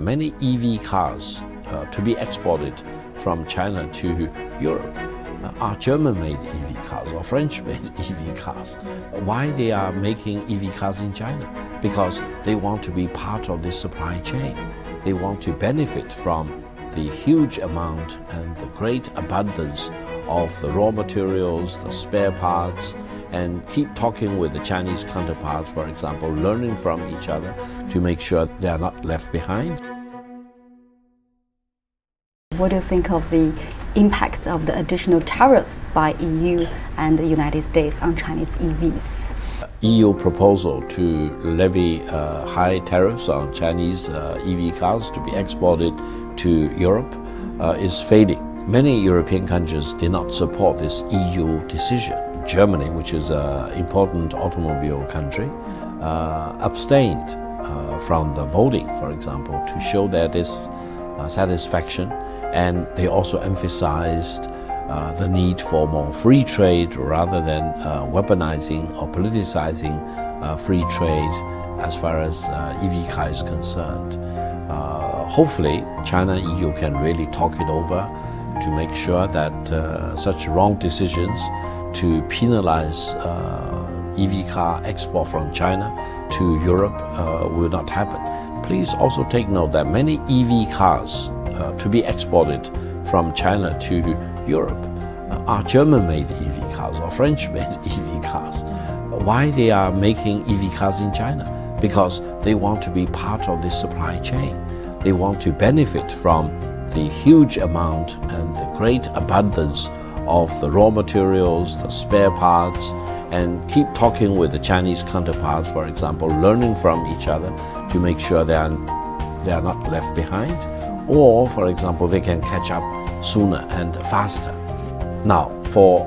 Many EV cars to be exported from China to Europe are German-made EV cars or French-made EV cars. Why they are making EV cars in China? Because they want to be part of this supply chain. They want to benefit from the huge amount and the great abundance of the raw materials, the spare parts, and keep talking with the Chinese counterparts, for example, learning from each other to make sure they are not left behind. What do you think of the impacts of the additional tariffs by EU and the United States on Chinese EVs? EU proposal to levy high tariffs on Chinese EV cars to be exported to Europe is fading. Many European countries did not support this EU decision. Germany, which is an important automobile country, abstained from the voting, for example, to show their dissatisfaction. And they also emphasized the need for more free trade rather than weaponizing or politicizing free trade as far as EV car is concerned. Hopefully, China and EU can really talk it over to make sure that such wrong decisions to penalize EV car export from China to Europe will not happen. Please also take note that many EV cars to be exported from China to Europe are German-made EV cars or French-made EV cars. Why they are making EV cars in China? Because they want to be part of this supply chain. They want to benefit from the huge amount and the great abundance of the raw materials, the spare parts, and keep talking with the Chinese counterparts, for example, learning from each other to make sure they are not left behind, or, for example, they can catch up sooner and faster. Now, for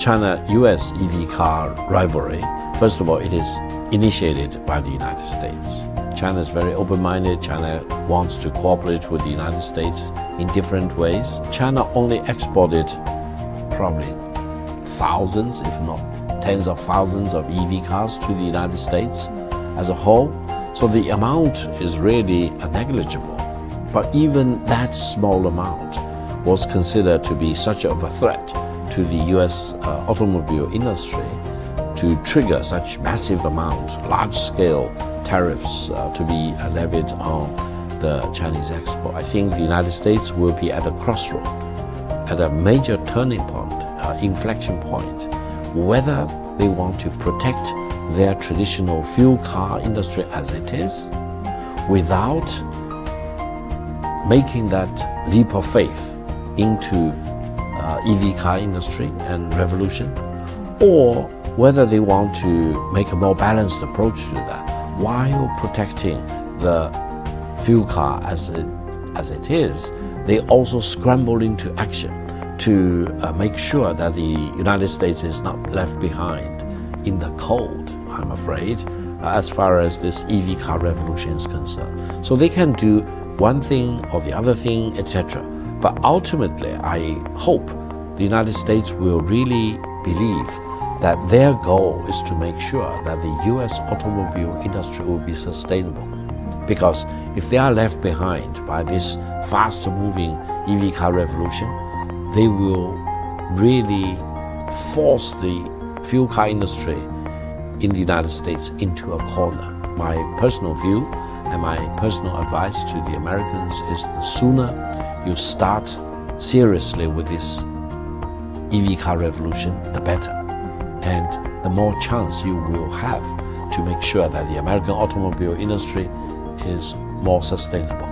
China-US EV car rivalry, first of all, it is initiated by the United States. China is very open-minded. China wants to cooperate with the United States in different ways. China only exported probably thousands, if not tens of thousands of EV cars to the United States as a whole. So the amount is really negligible. But even that small amount was considered to be such of a threat to the US automobile industry to trigger such massive amount, large-scale tariffs to be levied on the Chinese export. I think the United States will be at a crossroad, at a major turning point, inflection point, whether they want to protect their traditional fuel car industry as it is without making that leap of faith into EV car industry and revolution, or whether they want to make a more balanced approach to that while protecting the fuel car as it is. They also scramble into action to make sure that the United States is not left behind in the cold, I'm afraid, as far as this EV car revolution is concerned. So they can do one thing or the other thing, etc. But ultimately, I hope the United States will really believe that their goal is to make sure that the US automobile industry will be sustainable. Because if they are left behind by this fast-moving EV car revolution, they will really force the fuel car industry in the United States into a corner. My personal view and my personal advice to the Americans is the sooner you start seriously with this EV car revolution, the better. And the more chance you will have to make sure that the American automobile industry is more sustainable.